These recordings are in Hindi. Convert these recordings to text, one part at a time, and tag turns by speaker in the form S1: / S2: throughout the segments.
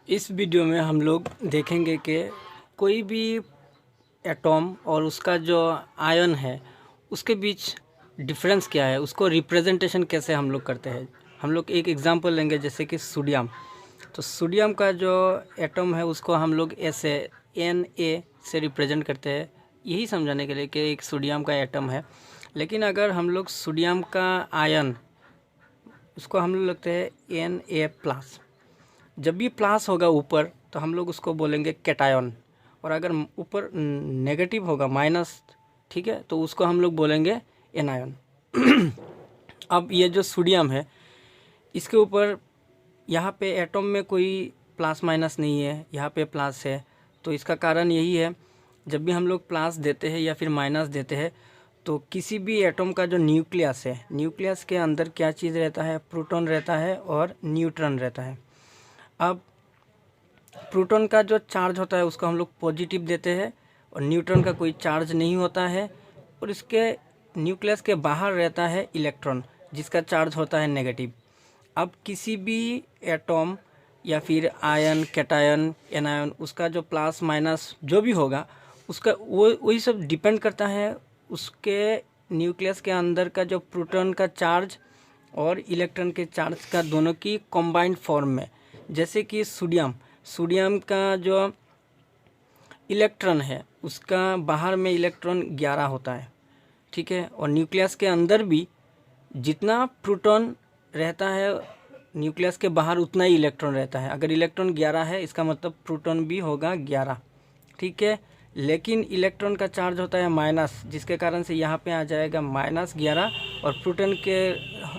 S1: इस वीडियो में हम लोग देखेंगे कि कोई भी एटॉम और उसका जो आयन है उसके बीच डिफरेंस क्या है, उसको रिप्रेजेंटेशन कैसे हम लोग करते हैं। हम लोग एक एग्जांपल लेंगे जैसे कि सोडियम। तो सोडियम का जो एटॉम है उसको हम लोग ऐसे Na से रिप्रेजेंट करते हैं, यही समझाने के लिए कि एक सोडियम का एटम है। लेकिन अगर हम लोग सोडियम का आयन उसको हम लोग लगते हैं Na+। जब भी प्लस होगा ऊपर तो हम लोग उसको बोलेंगे कैटायन, और अगर ऊपर नेगेटिव होगा माइनस, ठीक है, तो उसको हम लोग बोलेंगे एनायन। अब ये जो सोडियम है इसके ऊपर यहाँ पे एटॉम में कोई प्लस माइनस नहीं है, यहाँ पे प्लस है। तो इसका कारण यही है, जब भी हम लोग प्लस देते हैं या फिर माइनस देते हैं तो किसी भी एटॉम का जो न्यूक्लियस है, न्यूक्लियस के अंदर क्या चीज़ रहता है, प्रोटॉन रहता है और न्यूट्रॉन रहता है। अब प्रोटॉन का जो चार्ज होता है उसको हम लोग पॉजिटिव देते हैं और न्यूट्रॉन का कोई चार्ज नहीं होता है, और इसके न्यूक्लियस के बाहर रहता है इलेक्ट्रॉन जिसका चार्ज होता है नेगेटिव। अब किसी भी एटॉम या फिर आयन, कैटायन, एनायन, उसका जो प्लस माइनस जो भी होगा उसका वही सब डिपेंड करता है उसके न्यूक्लियस के अंदर का जो प्रोटॉन का चार्ज और इलेक्ट्रॉन के चार्ज का दोनों की कॉम्बाइंड फॉर्म में। जैसे कि सोडियम का जो इलेक्ट्रॉन है उसका बाहर में इलेक्ट्रॉन 11 होता है, ठीक है, और न्यूक्लियस के अंदर भी जितना प्रोटॉन रहता है न्यूक्लियस के बाहर उतना ही इलेक्ट्रॉन रहता है। अगर इलेक्ट्रॉन 11 है इसका मतलब प्रोटॉन भी होगा 11, ठीक है। लेकिन इलेक्ट्रॉन का चार्ज होता है माइनस, जिसके कारण से यहाँ पे आ जाएगा -11 और प्रोटॉन के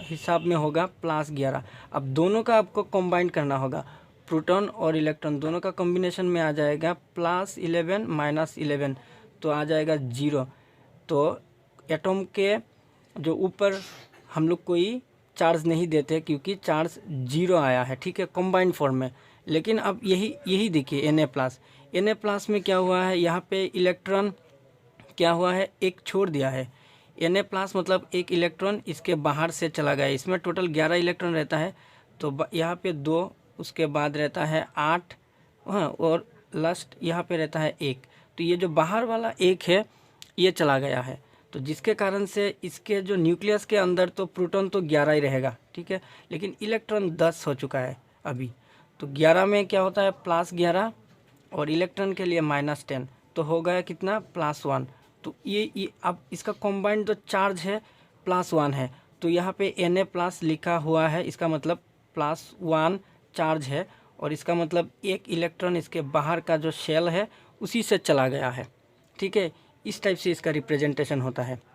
S1: हिसाब में होगा +11। अब दोनों का आपको कंबाइन करना होगा, प्रोटॉन और इलेक्ट्रॉन दोनों का कॉम्बिनेशन में आ जाएगा +11 -11, तो आ जाएगा 0। तो एटॉम के जो ऊपर हम लोग कोई चार्ज नहीं देते क्योंकि चार्ज 0 आया है, ठीक है, कंबाइंड फॉर्म में। लेकिन अब यही देखिए Na+ में क्या हुआ है, यहाँ पे इलेक्ट्रॉन क्या हुआ है, एक छोड़ दिया है। Na+ मतलब एक इलेक्ट्रॉन इसके बाहर से चला गया। इसमें टोटल 11 इलेक्ट्रॉन रहता है, तो यहाँ पे 2, उसके बाद रहता है 8, हाँ, और लास्ट यहाँ पे रहता है 1। तो ये जो बाहर वाला 1 है ये चला गया है, तो जिसके कारण से इसके जो न्यूक्लियस के अंदर तो प्रोटॉन तो 11 ही रहेगा, ठीक है, लेकिन इलेक्ट्रॉन 10 हो चुका है अभी। तो 11 में क्या होता है +11 और इलेक्ट्रॉन के लिए -10, तो हो गया कितना +1। तो ये अब इसका कॉम्बाइंड जो चार्ज है +1 है, तो यहाँ पे Na+ लिखा हुआ है, इसका मतलब +1 चार्ज है, और इसका मतलब एक इलेक्ट्रॉन इसके बाहर का जो शेल है उसी से चला गया है, ठीक है। इस टाइप से इसका रिप्रेजेंटेशन होता है।